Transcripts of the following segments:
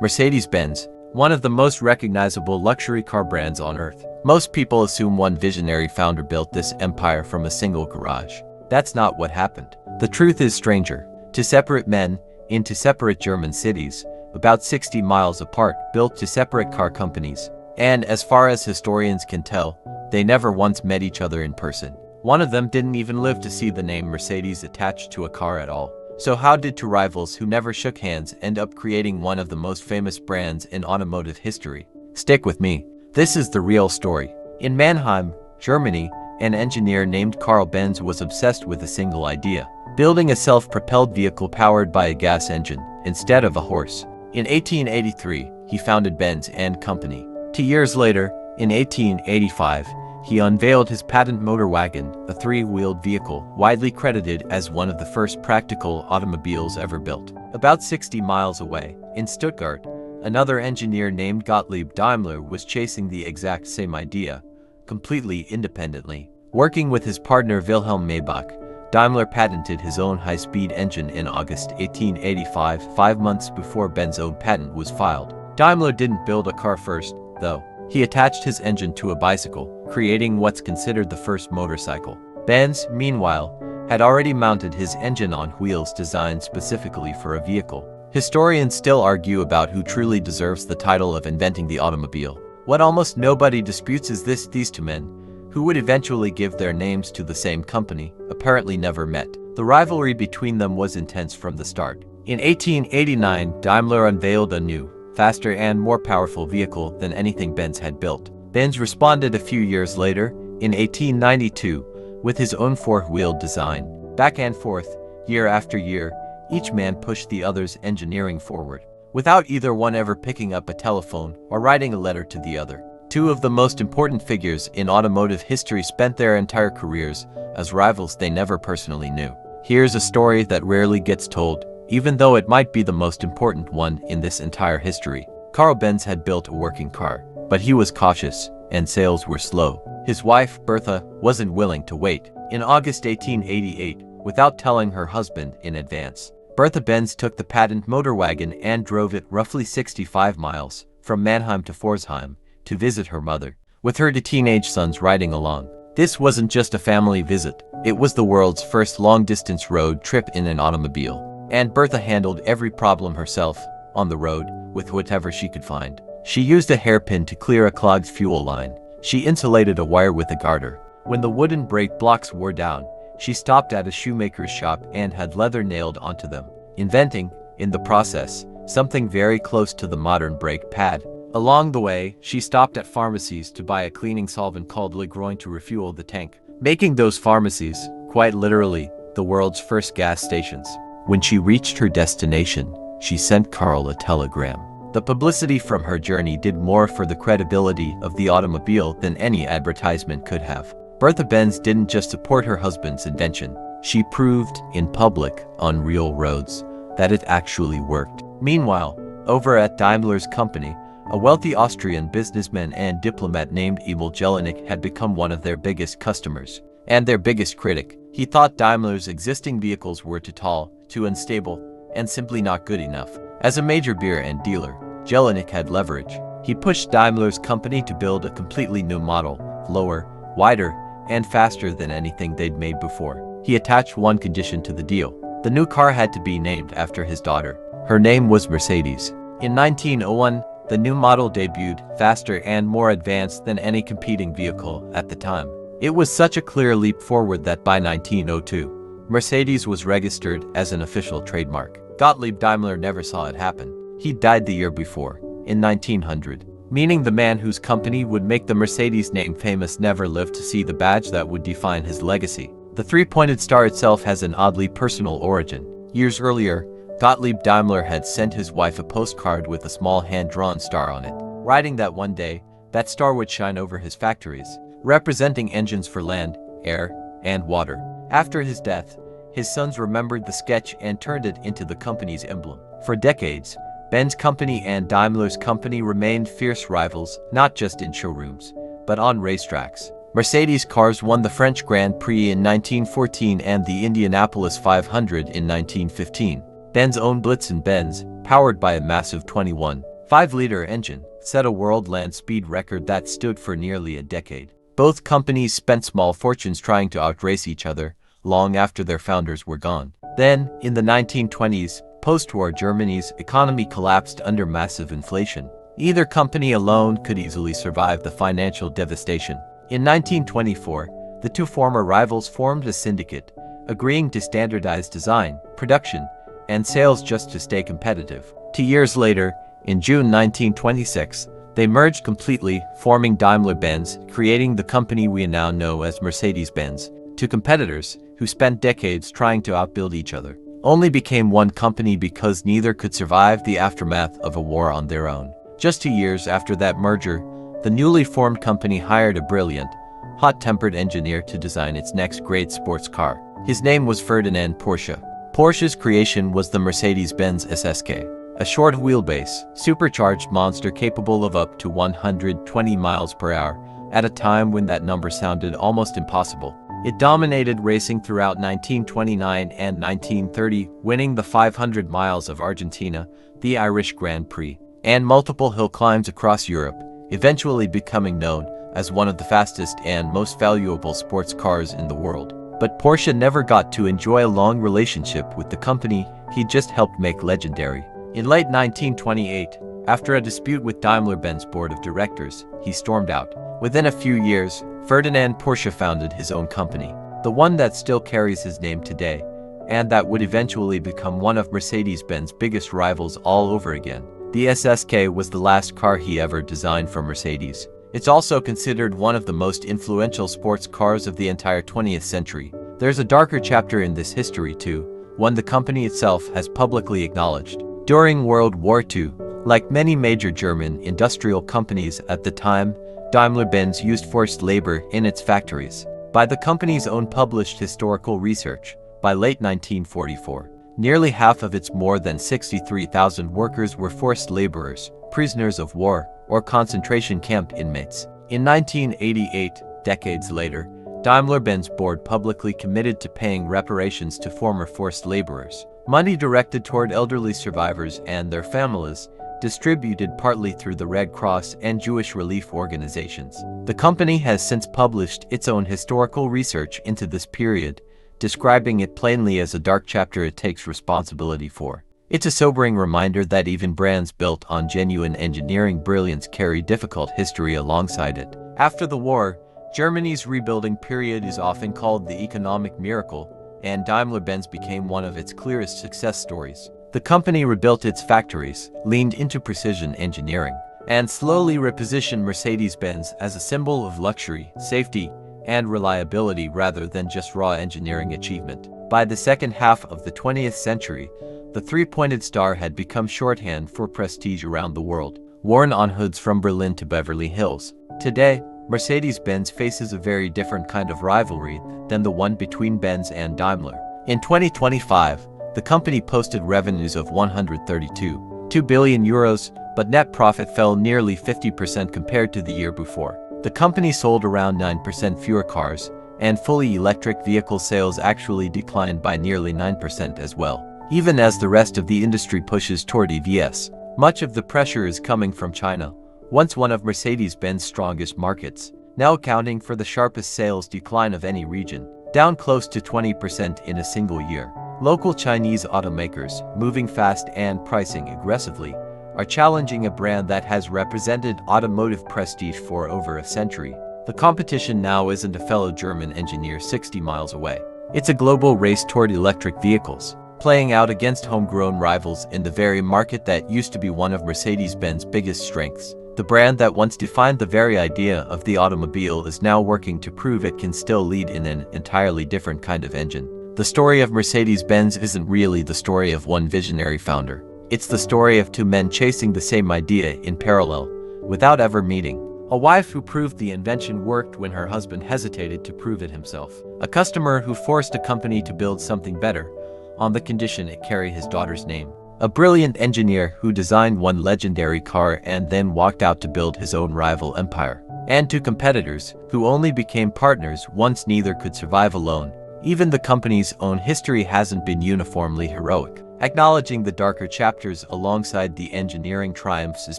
Mercedes-Benz, one of the most recognizable luxury car brands on earth. Most people assume one visionary founder built this empire from a single garage. That's not what happened. The truth is stranger. Two separate men, in two separate German cities, about 60 miles apart, built two separate car companies. And as far as historians can tell, they never once met each other in person. One of them didn't even live to see the name Mercedes attached to a car at all. So how did two rivals who never shook hands end up creating one of the most famous brands in automotive history? Stick with me. This is the real story. In Mannheim, Germany, an engineer named Karl Benz was obsessed with a single idea: building a self-propelled vehicle powered by a gas engine instead of a horse. In 1883, he founded Benz and Company. 2 years later, in 1885, he unveiled his Patent-Motorwagen, a three-wheeled vehicle widely credited as one of the first practical automobiles ever built. About 60 miles away, in Stuttgart, another engineer named Gottlieb Daimler was chasing the exact same idea, completely independently. Working with his partner Wilhelm Maybach, Daimler patented his own high-speed engine in August 1885, 5 months before Benz's own patent was filed. Daimler didn't build a car first, though. He attached his engine to a bicycle, creating what's considered the first motorcycle. Benz, meanwhile, had already mounted his engine on wheels designed specifically for a vehicle. Historians still argue about who truly deserves the title of inventing the automobile. What almost nobody disputes is these two men, who would eventually give their names to the same company, apparently never met. The rivalry between them was intense from the start. In 1889, Daimler unveiled a new, faster and more powerful vehicle than anything Benz had built. Benz responded a few years later, in 1892, with his own four-wheeled design. Back and forth, year after year, each man pushed the other's engineering forward, without either one ever picking up a telephone or writing a letter to the other. Two of the most important figures in automotive history spent their entire careers as rivals they never personally knew. Here's a story that rarely gets told, even though it might be the most important one in this entire history. Karl Benz had built a working car, but he was cautious, and sales were slow. His wife, Bertha, wasn't willing to wait. In August 1888, without telling her husband in advance, Bertha Benz took the Patent-Motorwagen and drove it roughly 65 miles, from Mannheim to Pforzheim, to visit her mother, with her two teenage sons riding along. This wasn't just a family visit, it was the world's first long-distance road trip in an automobile. And Bertha handled every problem herself, on the road, with whatever she could find. She used a hairpin to clear a clogged fuel line. She insulated a wire with a garter. When the wooden brake blocks wore down, she stopped at a shoemaker's shop and had leather nailed onto them, inventing, in the process, something very close to the modern brake pad. Along the way, she stopped at pharmacies to buy a cleaning solvent called Legroin to refuel the tank, making those pharmacies, quite literally, the world's first gas stations. When she reached her destination, she sent Karl a telegram. The publicity from her journey did more for the credibility of the automobile than any advertisement could have. Bertha Benz didn't just support her husband's invention. She proved, in public, on real roads, that it actually worked. Meanwhile, over at Daimler's company, a wealthy Austrian businessman and diplomat named Emil Jelinek had become one of their biggest customers, and their biggest critic. He thought Daimler's existing vehicles were too tall, too unstable, and simply not good enough. As a major beer and dealer, Jelinek had leverage. He pushed Daimler's company to build a completely new model, lower, wider, and faster than anything they'd made before. He attached one condition to the deal. The new car had to be named after his daughter. Her name was Mercedes. In 1901, the new model debuted, faster and more advanced than any competing vehicle at the time. It was such a clear leap forward that by 1902, Mercedes was registered as an official trademark. Gottlieb Daimler never saw it happen. He died the year before, in 1900, meaning the man whose company would make the Mercedes name famous never lived to see the badge that would define his legacy. The three-pointed star itself has an oddly personal origin. Years earlier, Gottlieb Daimler had sent his wife a postcard with a small hand-drawn star on it, writing that one day, that star would shine over his factories, representing engines for land, air, and water. After his death, his sons remembered the sketch and turned it into the company's emblem. For decades, Benz Company and Daimler's company remained fierce rivals, not just in showrooms, but on racetracks. Mercedes cars won the French Grand Prix in 1914 and the Indianapolis 500 in 1915. Benz owned Benz, powered by a massive 21.5-liter engine, set a world land speed record that stood for nearly a decade. Both companies spent small fortunes trying to outrace each other, long after their founders were gone. Then, in the 1920s, post-war Germany's economy collapsed under massive inflation. Either company alone could easily survive the financial devastation. In 1924, the two former rivals formed a syndicate, agreeing to standardize design, production, and sales just to stay competitive. 2 years later, in June 1926, they merged completely, forming Daimler Benz, creating the company we now know as Mercedes-Benz. Two competitors, who spent decades trying to outbuild each other, only became one company because neither could survive the aftermath of a war on their own. Just 2 years after that merger, the newly formed company hired a brilliant, hot-tempered engineer to design its next great sports car. His name was Ferdinand Porsche. Porsche's creation was the Mercedes-Benz SSK, a short wheelbase, supercharged monster capable of up to 120 miles per hour, at a time when that number sounded almost impossible. It dominated racing throughout 1929 and 1930, winning the 500 miles of Argentina, the Irish Grand Prix, and multiple hill climbs across Europe, eventually becoming known as one of the fastest and most valuable sports cars in the world. But Porsche never got to enjoy a long relationship with the company he just helped make legendary. In late 1928, after a dispute with Daimler-Benz board of directors, he stormed out. Within a few years, Ferdinand Porsche founded his own company, the one that still carries his name today, and that would eventually become one of Mercedes-Benz's biggest rivals all over again. The SSK was the last car he ever designed for Mercedes. It's also considered one of the most influential sports cars of the entire 20th century. There's a darker chapter in this history too, one the company itself has publicly acknowledged. During World War II, like many major German industrial companies at the time, Daimler-Benz used forced labor in its factories. By the company's own published historical research, by late 1944, nearly half of its more than 63,000 workers were forced laborers, prisoners of war, or concentration camp inmates. In 1988, decades later, Daimler-Benz board publicly committed to paying reparations to former forced laborers, money directed toward elderly survivors and their families, distributed partly through the Red Cross and Jewish relief organizations. The company has since published its own historical research into this period, describing it plainly as a dark chapter it takes responsibility for. It's a sobering reminder that even brands built on genuine engineering brilliance carry difficult history alongside it. After the war, Germany's rebuilding period is often called the economic miracle, and Daimler-Benz became one of its clearest success stories. The company rebuilt its factories, leaned into precision engineering, and slowly repositioned Mercedes-Benz as a symbol of luxury, safety, and reliability rather than just raw engineering achievement. By the second half of the 20th century, the three-pointed star had become shorthand for prestige around the world, worn on hoods from Berlin to Beverly Hills. Today, Mercedes-Benz faces a very different kind of rivalry than the one between Benz and Daimler. In 2025, the company posted revenues of 132.2 billion euros, but net profit fell nearly 50% compared to the year before. The company sold around 9% fewer cars, and fully electric vehicle sales actually declined by nearly 9% as well. Even as the rest of the industry pushes toward EVs, much of the pressure is coming from China, once one of Mercedes-Benz's strongest markets, now accounting for the sharpest sales decline of any region, down close to 20% in a single year. Local Chinese automakers, moving fast and pricing aggressively, are challenging a brand that has represented automotive prestige for over a century. The competition now isn't a fellow German engineer 60 miles away. It's a global race toward electric vehicles, playing out against homegrown rivals in the very market that used to be one of Mercedes-Benz's biggest strengths. The brand that once defined the very idea of the automobile is now working to prove it can still lead in an entirely different kind of engine. The story of Mercedes-Benz isn't really the story of one visionary founder. It's the story of two men chasing the same idea in parallel, without ever meeting. A wife who proved the invention worked when her husband hesitated to prove it himself. A customer who forced a company to build something better, on the condition it carry his daughter's name. A brilliant engineer who designed one legendary car and then walked out to build his own rival empire. And two competitors who only became partners once neither could survive alone. Even the company's own history hasn't been uniformly heroic. Acknowledging the darker chapters alongside the engineering triumphs is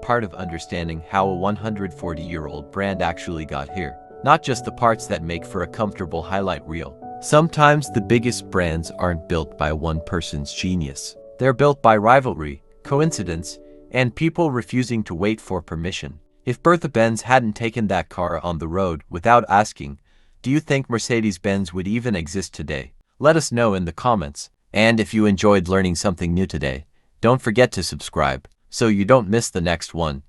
part of understanding how a 140-year-old brand actually got here, not just the parts that make for a comfortable highlight reel. Sometimes the biggest brands aren't built by one person's genius. They're built by rivalry, coincidence, and people refusing to wait for permission. If Bertha Benz hadn't taken that car on the road without asking, do you think Mercedes-Benz would even exist today? Let us know in the comments. And if you enjoyed learning something new today, don't forget to subscribe so you don't miss the next one.